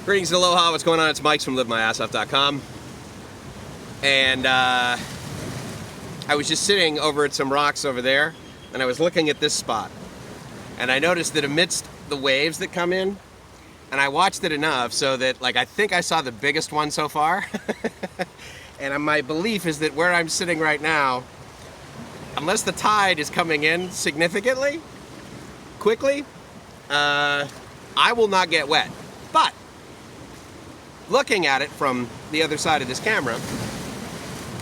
Greetings and aloha, what's going on? It's Mike from livemyassoff.com. And I was just sitting over at some rocks over there, and I was looking at this spot. And I noticed that amidst the waves that come in, and I watched it enough so that, like, I think I saw the biggest one so far. And my belief is that where I'm sitting right now, unless the tide is coming in significantly, quickly, I will not get wet. But looking at it from the other side of this camera,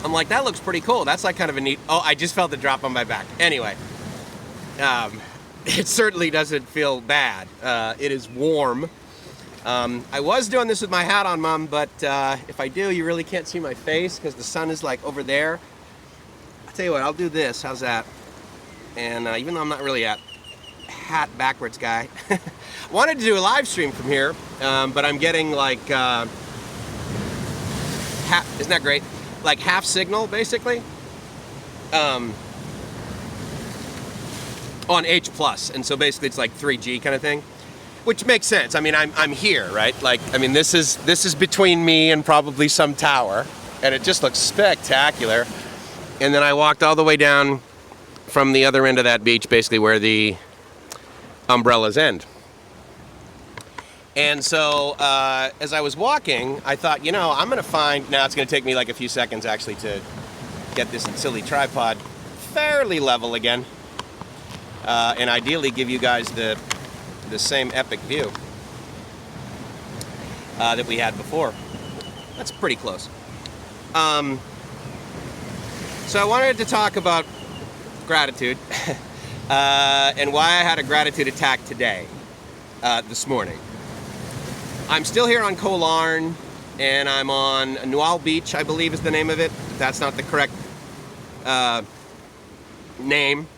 I'm like, that looks pretty cool. That's like kind of a neat... Oh, I just felt the drop on my back. Anyway, it certainly doesn't feel bad. It is warm. I was doing this with my hat on, Mom, but if I do, you really can't see my face because the sun is like over there. I'll tell you what, I'll do this. How's that? And even though I'm not really a hat backwards guy, wanted to do a live stream from here, but I'm getting like isn't that great? Like half signal basically on H+, and so basically it's like 3G kind of thing, which makes sense. I mean, I'm here, right? Like, I mean, this is between me and probably some tower, and it just looks spectacular. And then I walked all the way down from the other end of that beach, basically where the umbrellas end. And so as I was walking, I thought, you know, I'm going to find... Now it's going to take me like a few seconds actually to get this silly tripod fairly level again. And ideally give you guys the same epic view that we had before. That's pretty close. So I wanted to talk about gratitude and why I had a gratitude attack today, this morning. I'm still here on Koh Larn, and I'm on Nual Beach, I believe is the name of it. If that's not the correct name,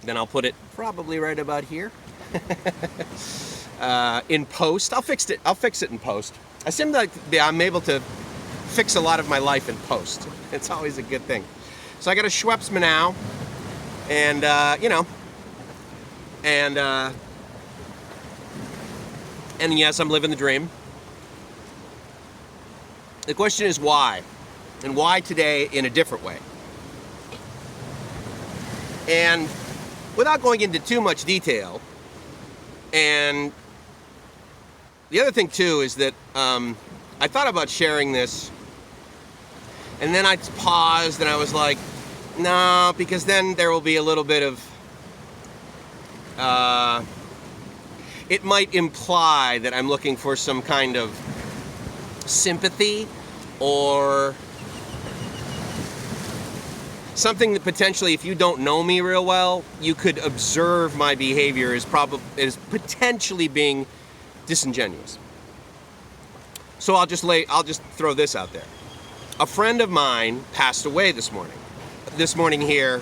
then I'll put it probably right about here. In post. I'll fix it in post. I seem like I'm able to fix a lot of my life in post. It's always a good thing. So I got a Schweppes Manaus, and you know, and yes, I'm living the dream. The question is why? And why today in a different way? And without going into too much detail, and the other thing too is that I thought about sharing this, and then I paused and I was like, no, because then there will be a little bit of... it might imply that I'm looking for some kind of sympathy or something that potentially, if you don't know me real well, you could observe my behavior as potentially being disingenuous. So I'll just throw this out there. A friend of mine passed away this morning. This morning here,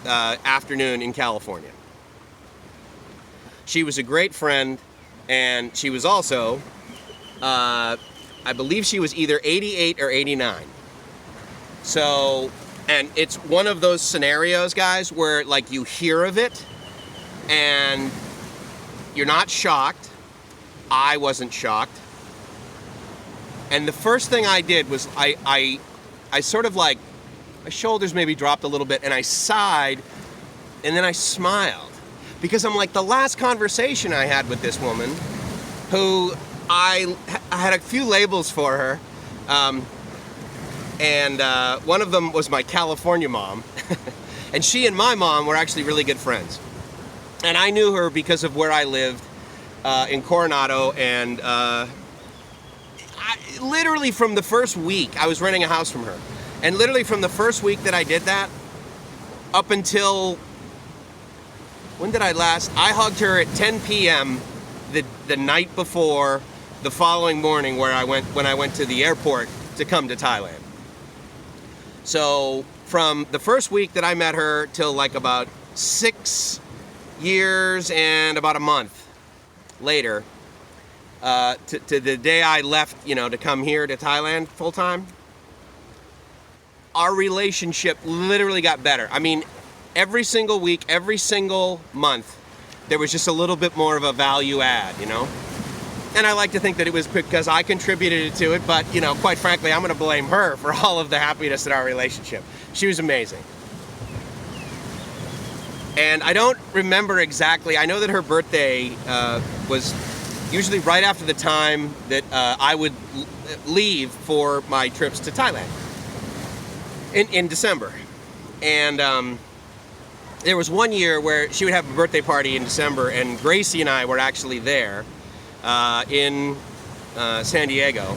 afternoon in California. She was a great friend, and she was also, I believe she was either 88 or 89. So, and it's one of those scenarios, guys, where like you hear of it, and you're not shocked. I wasn't shocked. And the first thing I did was I sort of like, my shoulders maybe dropped a little bit, and I sighed, and then I smiled. Because I'm like, the last conversation I had with this woman, who I had a few labels for her, and one of them was my California mom, and she and my mom were actually really good friends. And I knew her because of where I lived in Coronado, and literally from the first week, I was renting a house from her. And literally from the first week that I did that, up until... When did I last? I hugged her at 10 p.m. the night before the following morning when I went to the airport to come to Thailand. So from the first week that I met her till like about 6 years and about a month later, to the day I left, you know, to come here to Thailand full time, our relationship literally got better. I mean, every single week, every single month, there was just a little bit more of a value add, you know? And I like to think that it was because I contributed to it, but, you know, quite frankly, I'm going to blame her for all of the happiness in our relationship. She was amazing. And I don't remember exactly. I know that her birthday was usually right after the time that I would leave for my trips to Thailand in December. And there was one year where she would have a birthday party in December, and Gracie and I were actually there in San Diego.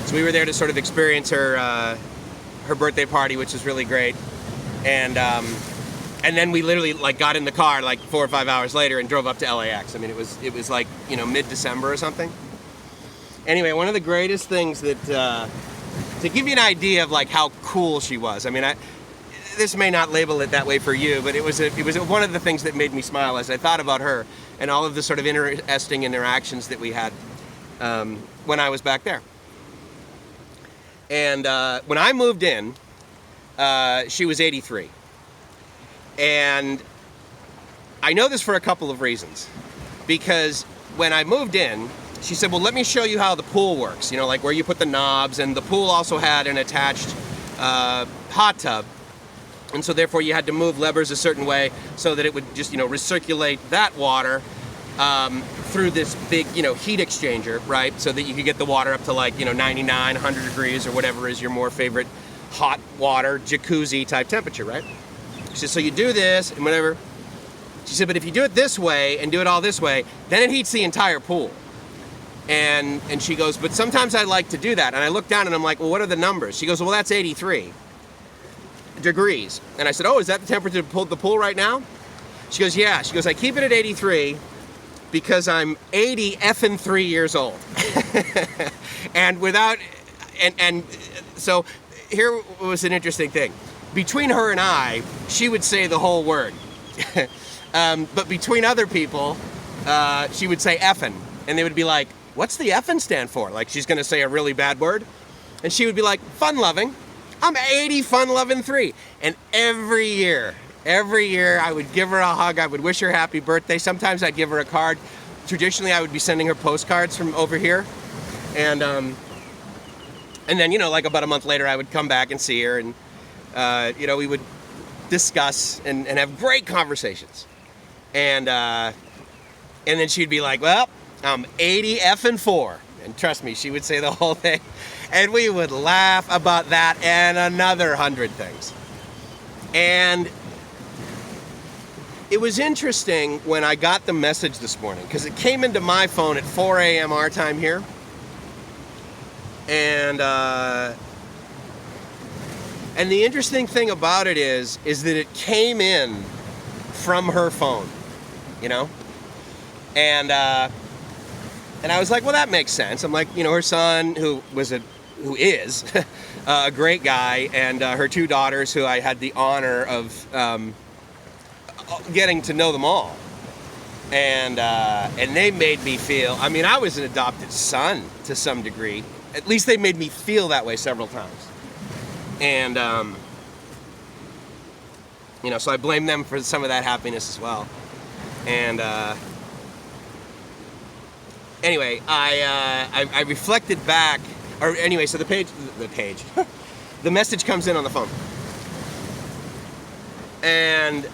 So we were there to sort of experience her birthday party, which was really great. And then we literally like got in the car like 4 or 5 hours later and drove up to LAX. I mean, it was like, you know, mid-December or something. Anyway, one of the greatest things that to give you an idea of like how cool she was. I mean, this may not label it that way for you, but it was one of the things that made me smile as I thought about her and all of the sort of interesting interactions that we had when I was back there. And when I moved in, she was 83. And I know this for a couple of reasons. Because when I moved in, she said, well, let me show you how the pool works. You know, like where you put the knobs. And the pool also had an attached hot tub. And so therefore you had to move levers a certain way so that it would just, you know, recirculate that water through this big, you know, heat exchanger, right? So that you could get the water up to like, you know, 99, 100 degrees or whatever is your more favorite hot water jacuzzi type temperature, right? She said, so you do this and whatever. She said, but if you do it this way and do it all this way, then it heats the entire pool. And she goes, but sometimes I like to do that. And I look down and I'm like, well, what are the numbers? She goes, well, that's 83 degrees. And I said, oh, is that the temperature of the pool right now? She goes, yeah. She goes, I keep it at 83 because I'm 80 effing 3 years old. And so here was an interesting thing. Between her and I, she would say the whole word. But between other people, she would say effing. And they would be like, what's the effing stand for? Like she's going to say a really bad word. And she would be like, fun-loving. I'm 80 fun-loving 3. And every year I would give her a hug. I would wish her happy birthday. Sometimes I'd give her a card. Traditionally, I would be sending her postcards from over here. And then, you know, like about a month later, I would come back and see her. And you know, we would discuss and have great conversations. And then she'd be like, well, I'm 80 effing 4. And trust me, she would say the whole thing. And we would laugh about that and another 100 things. And it was interesting when I got the message this morning, because it came into my phone at 4 a.m. our time here. And the interesting thing about it is that it came in from her phone, you know? And I was like, well, that makes sense. I'm like, you know, her son, who is a great guy, and her 2 daughters, who I had the honor of getting to know them all. And they made me feel, I mean, I was an adopted son to some degree. At least they made me feel that way several times. And, you know, so I blame them for some of that happiness as well. And, anyway, I reflected back, or anyway, so the message comes in on the phone. And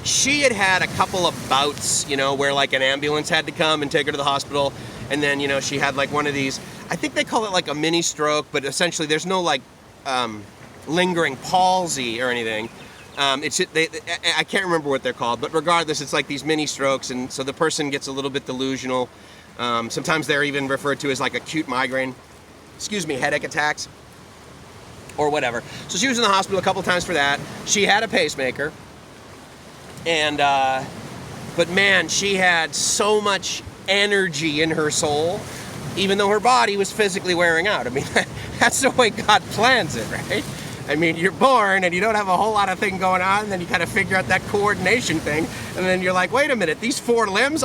she had a couple of bouts, you know, where like an ambulance had to come and take her to the hospital. And then, you know, she had like one of these, I think they call it like a mini stroke, but essentially there's no like, lingering palsy or anything. I can't remember what they're called, but regardless, it's like these mini strokes, and so the person gets a little bit delusional. Sometimes they're even referred to as like acute migraine, headache attacks, or whatever. So she was in the hospital a couple times for that. She had a pacemaker, and but man, she had so much energy in her soul, even though her body was physically wearing out. I mean, that's the way God plans it, right? I mean, you're born and you don't have a whole lot of thing going on, and then you kind of figure out that coordination thing, and then you're like, wait a minute, these 4 limbs,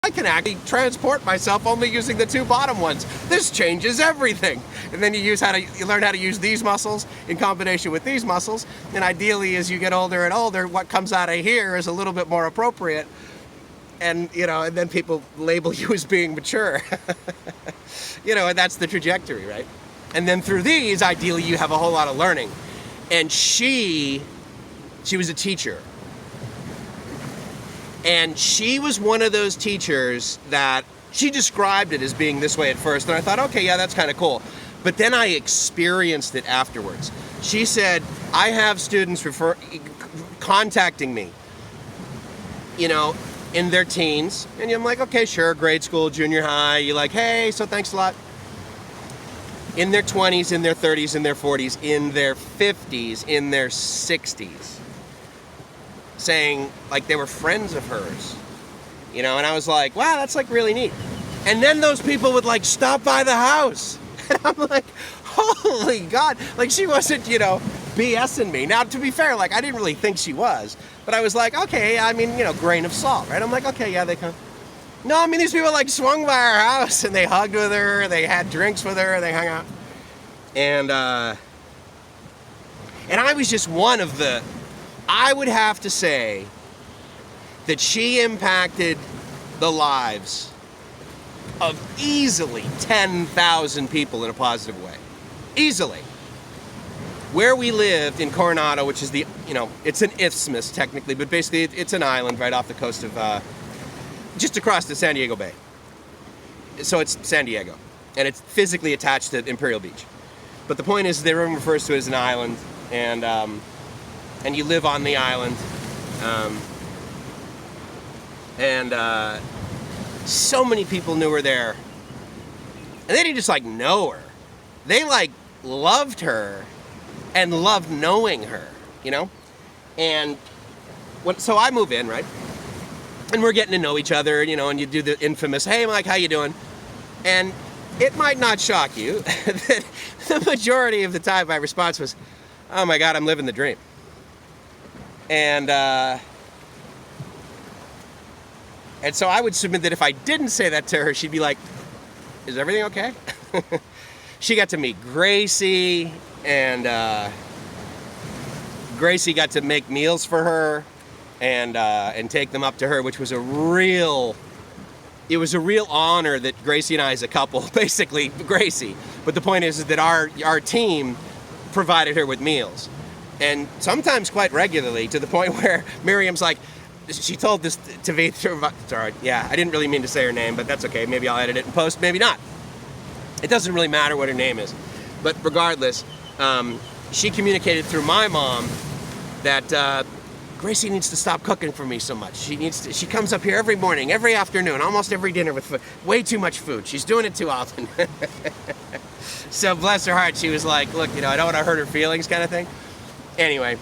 I can actually transport myself only using the 2 bottom ones. This changes everything. And then you learn how to use these muscles in combination with these muscles, and ideally as you get older and older, what comes out of here is a little bit more appropriate. and and then people label you as being mature. And that's the trajectory, right? And then through these, ideally, you have a whole lot of learning. And she was a teacher. And she was one of those teachers that she described it as being this way at first. And I thought, okay, yeah, that's kind of cool. But then I experienced it afterwards. She said, I have students contacting me, in their teens. And I'm like, okay, sure, grade school, junior high. You're like, hey, so thanks a lot. In their 20s, in their 30s, in their 40s, in their 50s, in their 60s. Saying, like, they were friends of hers. And I was like, wow, that's, like, really neat. And then those people would, like, stop by the house. And I'm like, holy God. Like, she wasn't, BSing me. Now, to be fair, like, I didn't really think she was. But I was like, okay, I mean, grain of salt, right? I'm like, okay, yeah, they come. No, I mean, these people, like, swung by our house, and they hugged with her, they had drinks with her, they hung out. And I was just one of the... I would have to say that she impacted the lives of easily 10,000 people in a positive way. Easily. Where we lived in Coronado, which is it's an isthmus technically, but basically it's an island right off the coast of, just across the San Diego Bay. So it's San Diego, and it's physically attached to Imperial Beach. But the point is, everyone refers to it as an island, and you live on the island, and so many people knew her there, and they didn't just like know her, they like loved her and loved knowing her, and so I move in, right, and we're getting to know each other, and you do the infamous, hey Mike, how you doing? And it might not shock you that the majority of the time my response was, oh my God, I'm living the dream. And so I would submit that if I didn't say that to her, she'd be like, is everything okay? She got to meet Gracie, and Gracie got to make meals for her and take them up to her, which was a real honor that Gracie and I as a couple, basically Gracie, but the point is that our team provided her with meals. And sometimes quite regularly, to the point where Miriam's like, she told this to me, sorry, yeah, I didn't really mean to say her name, but that's okay. Maybe I'll edit it in post, maybe not. It doesn't really matter what her name is. But regardless, she communicated through my mom that Gracie needs to stop cooking for me so much. She comes up here every morning, every afternoon, almost every dinner with food. Way too much food. She's doing it too often. So bless her heart, she was like, look, I don't want to hurt her feelings kind of thing. Anyway,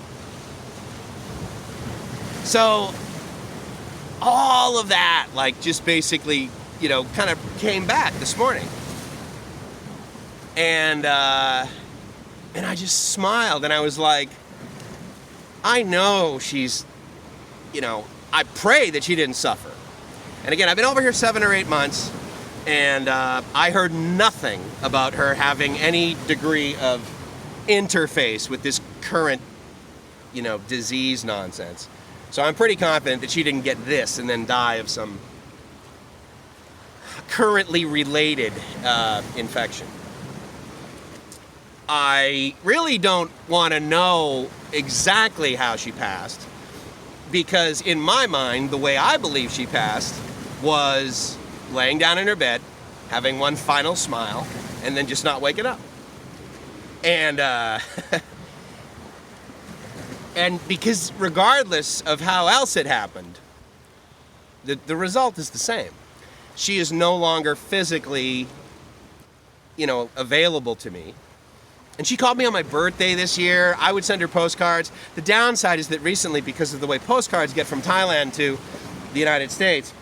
so all of that, like, just basically, kind of came back this morning. And I just smiled, and I was like, I know she's, I pray that she didn't suffer. And again, I've been over here 7 or 8 months, and I heard nothing about her having any degree of interface with this current, disease nonsense. So I'm pretty confident that she didn't get this and then die of some currently related infection. I really don't want to know exactly how she passed, because in my mind, the way I believe she passed was laying down in her bed, having one final smile, and then just not waking up. And and because regardless of how else it happened, the result is the same. She is no longer physically, available to me. And she called me on my birthday this year. I would send her postcards. The downside is that recently, because of the way postcards get from Thailand to the United States,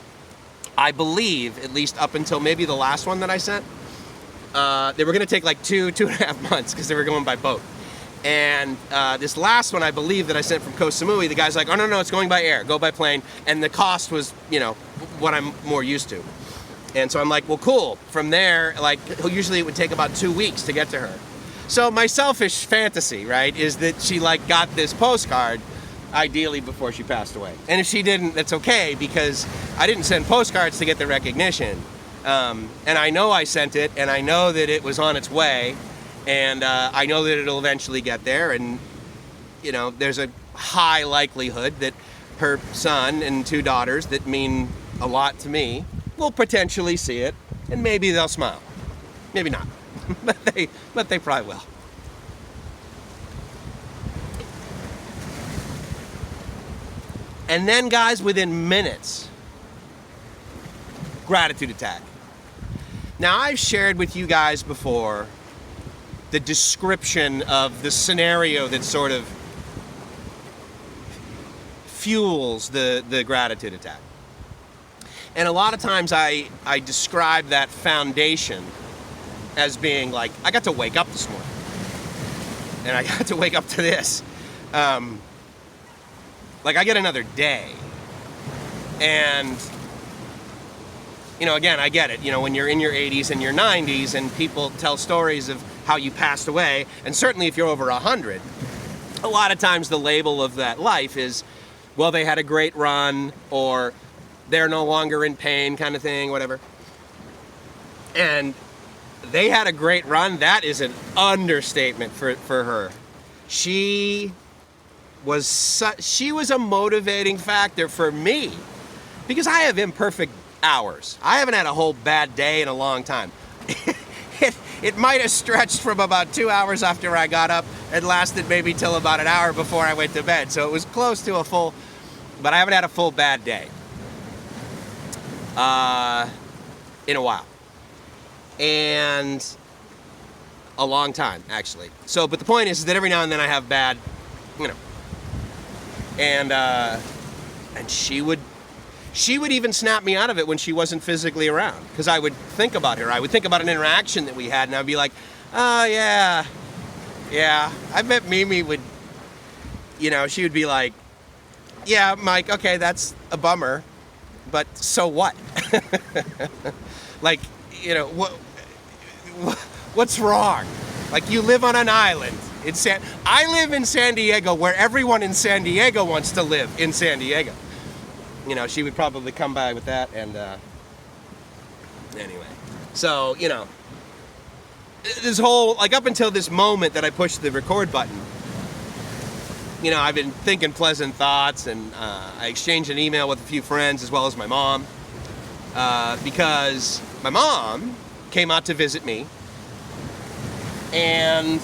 I believe, at least up until maybe the last one that I sent, they were going to take like 2.5 months because they were going by boat. And this last one, I believe, that I sent from Koh Samui, the guy's like, oh, no, it's going by air, go by plane. And the cost was, what I'm more used to. And so I'm like, well, cool. From there, like, usually it would take about 2 weeks to get to her. So my selfish fantasy, right, is that she, like, got this postcard ideally before she passed away. And if she didn't, that's okay, because I didn't send postcards to get the recognition. And I know I sent it, and I know that it was on its way, and I know that it'll eventually get there, and there's a high likelihood that her son and 2 daughters that mean a lot to me will potentially see it, and maybe they'll smile. Maybe not, but they probably will. And then, guys, within minutes, gratitude attack. Now, I've shared with you guys before the description of the scenario that sort of fuels the gratitude attack. And a lot of times I describe that foundation as being like, I got to wake up this morning. And I got to wake up to this. Like, I get another day. And, again, I get it. When you're in your 80s and your 90s and people tell stories of how you passed away, and certainly if you're over 100, a lot of times the label of that life is, well, they had a great run, or they're no longer in pain, kind of thing, whatever. And they had a great run. That is an understatement for her. She was a motivating factor for me, because I have imperfect hours. I haven't had a whole bad day in a long time. It might have stretched from about 2 hours after I got up and lasted maybe till about an hour before I went to bed. So it was close to a full, but I haven't had a full bad day in a while. And a long time, actually. So, but the point is that every now and then I have bad, and she would even snap me out of it when she wasn't physically around, because I would think about her. I would think about an interaction that we had, and I'd be like, oh, yeah. I bet Mimi would, she would be like, yeah, Mike, okay, that's a bummer, but so what? Like, what's wrong? Like, you live on an island. I live in San Diego, where everyone in San Diego wants to live in San Diego. She would probably come by with that, and anyway. So, this whole, like, up until this moment that I pushed the record button, I've been thinking pleasant thoughts, and I exchanged an email with a few friends as well as my mom, because my mom came out to visit me, and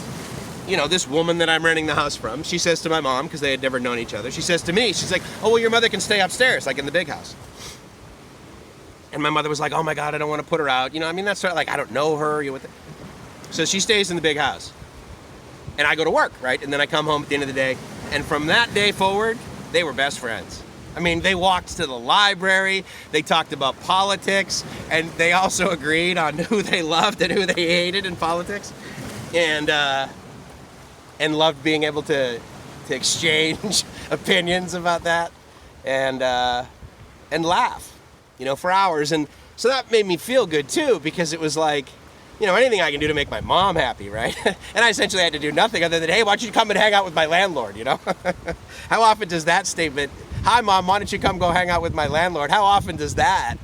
this woman that I'm renting the house from, she says to my mom, because they had never known each other, she says to me, she's like, oh, well, your mother can stay upstairs, like in the big house. And my mother was like, oh my God, I don't want to put her out. That's sort of like, I don't know her. So she stays in the big house. And I go to work, right? And then I come home at the end of the day. And from that day forward, they were best friends. They walked to the library, they talked about politics, and they also agreed on who they loved and who they hated in politics. And loved being able to exchange opinions about that, and laugh, for hours. And so that made me feel good too, because it was like, anything I can do to make my mom happy, right? And I essentially had to do nothing other than, hey, why don't you come and hang out with my landlord, How often does that statement, hi Mom, why don't you come go hang out with my landlord? How often does that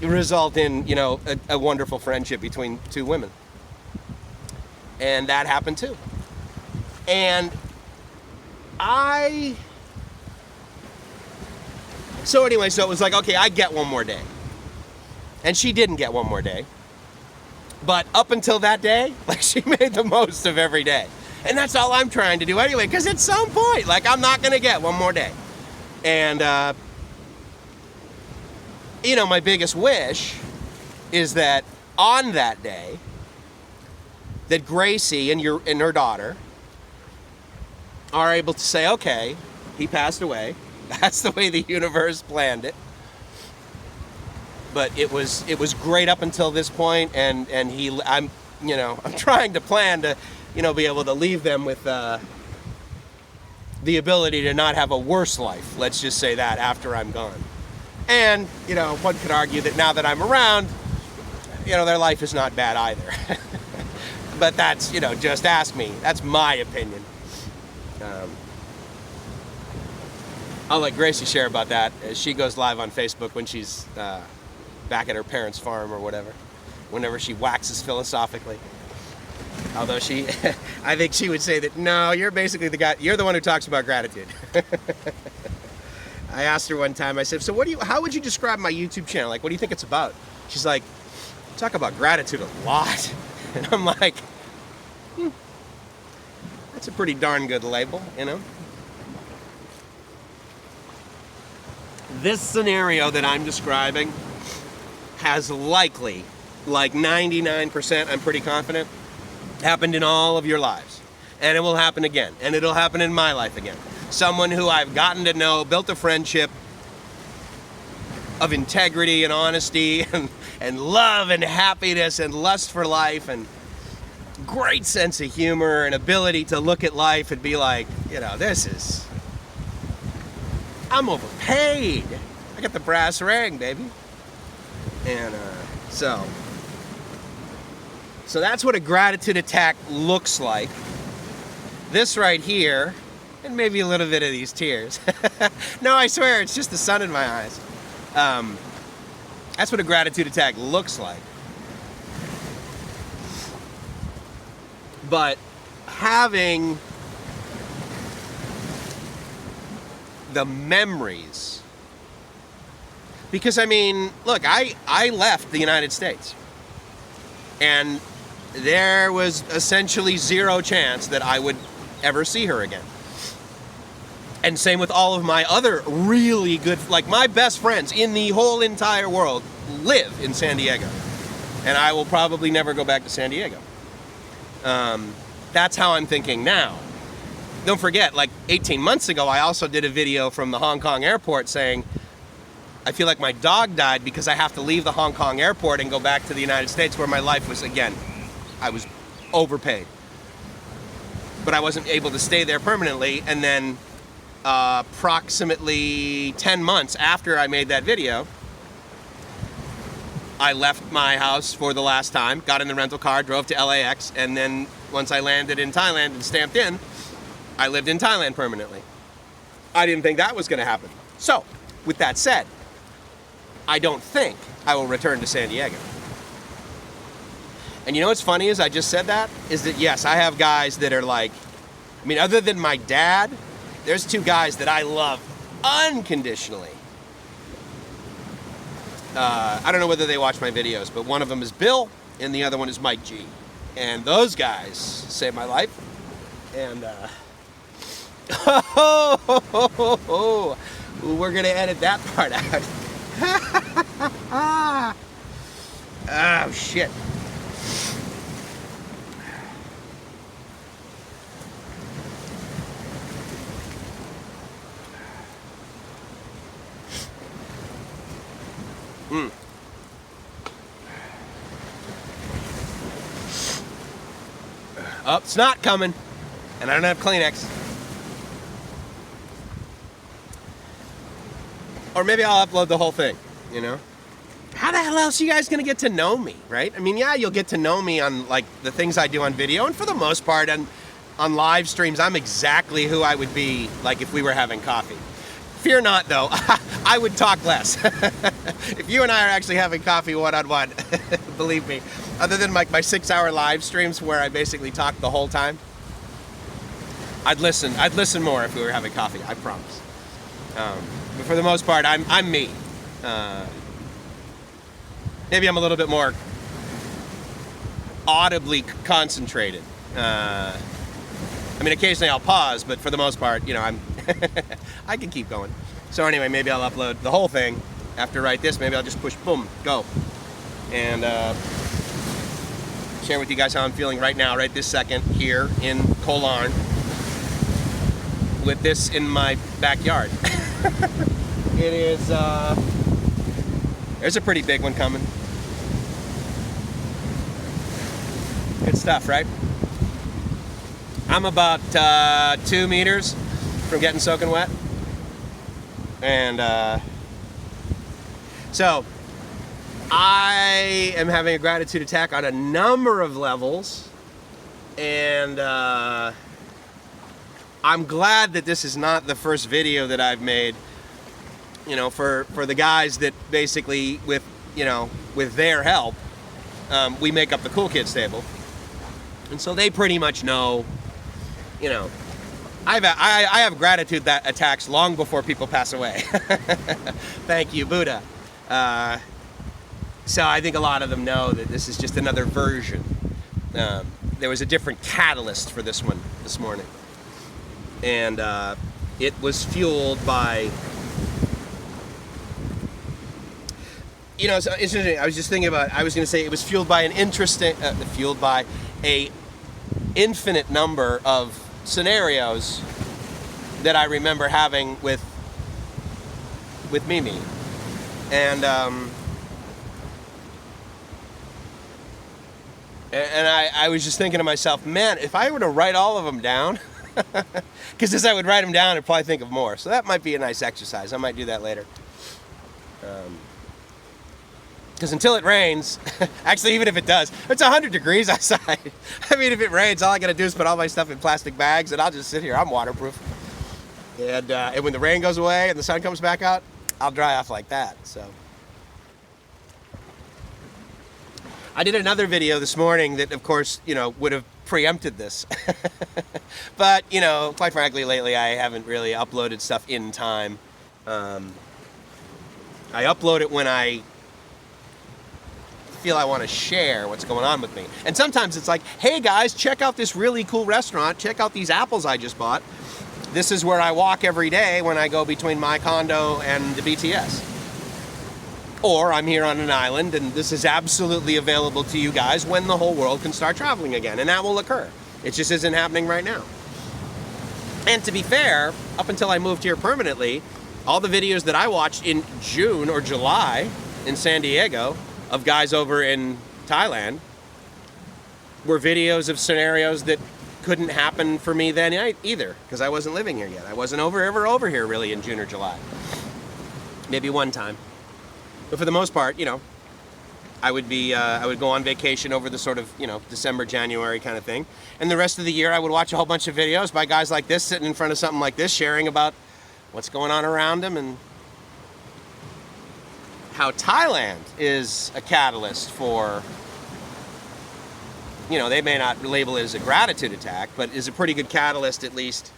result in, a wonderful friendship between 2 women? And that happened too. And so it was like, okay, I get one more day. And she didn't get one more day. But up until that day, like, she made the most of every day. And that's all I'm trying to do anyway, because at some point, like, I'm not going to get one more day. And, my biggest wish is that on that day, that Gracie and her daughter are able to say, okay, he passed away. That's the way the universe planned it. But it was great up until this point, and I'm trying to plan to, be able to leave them with the ability to not have a worse life. Let's just say that after I'm gone. And, one could argue that now that I'm around, their life is not bad either. But that's, just ask me. That's my opinion. I'll let Gracie share about that as she goes live on Facebook when she's back at her parents' farm or whatever, whenever she waxes philosophically. Although she, I think she would say that, no, you're basically the guy, you're the one who talks about gratitude. I asked her one time, I said, so how would you describe my YouTube channel? Like, what do you think it's about? She's like, I talk about gratitude a lot. And I'm like, that's a pretty darn good label, you know? This scenario that I'm describing has likely, like 99%, I'm pretty confident, happened in all of your lives. And it will happen again. And it'll happen in my life again. Someone who I've gotten to know, built a friendship of integrity and honesty and love and happiness and lust for life and great sense of humor and ability to look at life and be like, you know, I'm overpaid. I got the brass ring, baby. And so that's what a gratitude attack looks like. This right here, and maybe a little bit of these tears. No, I swear, it's just the sun in my eyes. That's what a gratitude attack looks like. But having the memories, because I mean, look, I left the United States, and there was essentially zero chance that I would ever see her again. And same with all of my other really good, like my best friends in the whole entire world live in San Diego. And I will probably never go back to San Diego. That's how I'm thinking now. Don't forget, like 18 months ago, I also did a video from the Hong Kong airport saying, I feel like my dog died because I have to leave the Hong Kong airport and go back to the United States where my life was, again, I was overpaid. But I wasn't able to stay there permanently. And then approximately 10 months after I made that video, I left my house for the last time, got in the rental car, drove to LAX, and then once I landed in Thailand and stamped in, I lived in Thailand permanently. I didn't think that was going to happen. So, with that said, I don't think I will return to San Diego. And you know what's funny is I just said that? Is that yes, I have guys that are like, I mean, other than my dad, there's two guys that I love unconditionally. I don't know whether they watch my videos, but one of them is Bill, and the other one is Mike G. And those guys saved my life. And, we're going to edit that part out. Oh, shit. Oh, it's not coming, and I don't have Kleenex. Or maybe I'll upload the whole thing, you know? How the hell else are you guys gonna get to know me, right? I mean, yeah, you'll get to know me on like the things I do on video, and for the most part on live streams, I'm exactly who I would be like if we were having coffee. Fear not, though, I would talk less. If you and I are actually having coffee one-on-one, believe me, other than like my 6-hour live streams where I basically talk the whole time, I'd listen more if we were having coffee, I promise. But for the most part, I'm me. Maybe I'm a little bit more audibly concentrated. I mean, occasionally I'll pause, but for the most part, you know, I can keep going. So anyway, maybe I'll upload the whole thing after I write this. Maybe I'll just push, boom, go. And share with you guys how I'm feeling right now, right this second, here in Kolarn, with this in my backyard. It is, there's a pretty big one coming. Good stuff, right? I'm about 2 meters from getting soaking wet. And so I am having a gratitude attack on a number of levels. And I'm glad that this is not the first video that I've made, for the guys that basically with their help, we make up the Cool Kids table. And so they pretty much know, I have gratitude that attacks long before people pass away. Thank you, Buddha. So I think a lot of them know that this is just another version. There was a different catalyst for this one this morning. And it was fueled by, so it's interesting. I was just thinking about, I was going to say it was fueled by fueled by a infinite number of scenarios that I remember having with Mimi. And I was just thinking to myself, man, if I were to write all of them down, because as I would write them down, I'd probably think of more. So that might be a nice exercise. I might do that later. Because until it rains, actually, even if it does, it's 100 degrees outside. I mean, if it rains, all I got to do is put all my stuff in plastic bags, and I'll just sit here. I'm waterproof. And when the rain goes away and the sun comes back out, I'll dry off like that. So I did another video this morning that, of course, would have preempted this. But, quite frankly, lately I haven't really uploaded stuff in time. I upload it when I feel I want to share what's going on with me. And sometimes it's like, hey guys, check out this really cool restaurant. Check out these apples I just bought. This is where I walk every day when I go between my condo and the BTS. Or I'm here on an island and this is absolutely available to you guys when the whole world can start traveling again. And that will occur. It just isn't happening right now. And to be fair, up until I moved here permanently, all the videos that I watched in June or July in San Diego of guys over in Thailand were videos of scenarios that couldn't happen for me then either, because I wasn't living here yet. I wasn't ever over here really in June or July. Maybe one time. But for the most part, I would go on vacation over the sort of, December, January kind of thing. And the rest of the year I would watch a whole bunch of videos by guys like this sitting in front of something like this, sharing about what's going on around them and how Thailand is a catalyst for, they may not label it as a gratitude attack, but is a pretty good catalyst, at least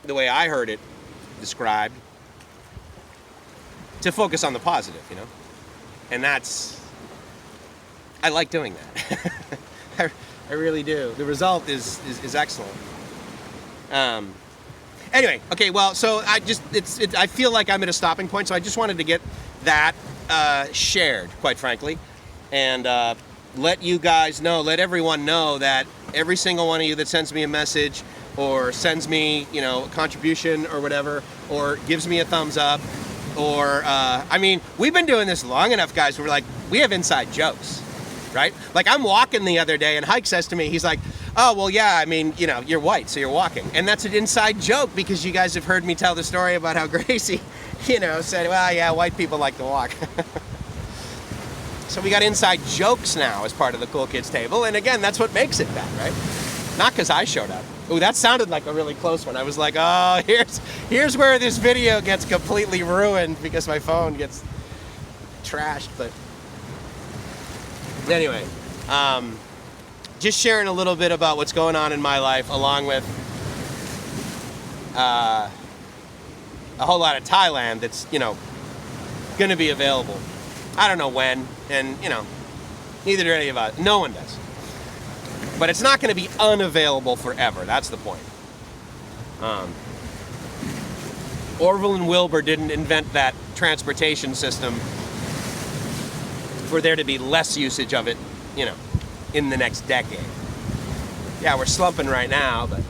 the way I heard it described, to focus on the positive, And I like doing that. I really do. The result is excellent. Anyway, okay, well, so I feel like I'm at a stopping point, so I just wanted to get that shared, quite frankly, and let you guys know, let everyone know that every single one of you that sends me a message or sends me, a contribution or whatever, or gives me a thumbs up, or, we've been doing this long enough, guys, where we have inside jokes, right? Like, I'm walking the other day, and Hike says to me, he's like, oh, well, yeah, you're white, so you're walking. And that's an inside joke, because you guys have heard me tell the story about how Gracie, said, well, yeah, white people like to walk. So we got inside jokes now as part of the Cool Kids table, and again, that's what makes it that, right? Not because I showed up. Ooh, that sounded like a really close one. I was like, oh, here's where this video gets completely ruined because my phone gets trashed. But anyway, just sharing a little bit about what's going on in my life, along with a whole lot of Thailand that's, going to be available. I don't know when, and, neither do any of us. No one does. But it's not going to be unavailable forever. That's the point. Orville and Wilbur didn't invent that transportation system for there to be less usage of it, in the next decade. Yeah, we're slumping right now, but...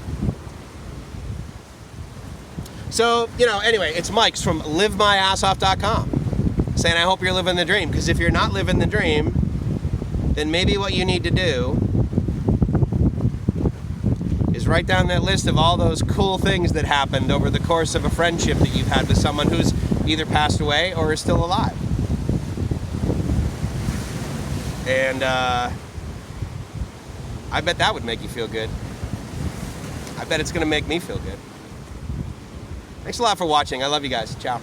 So, anyway, it's Mike's from livemyassoff.com saying, I hope you're living the dream, because if you're not living the dream, then maybe what you need to do is write down that list of all those cool things that happened over the course of a friendship that you've had with someone who's either passed away or is still alive. And I bet that would make you feel good. I bet it's going to make me feel good. Thanks a lot for watching. I love you guys. Ciao.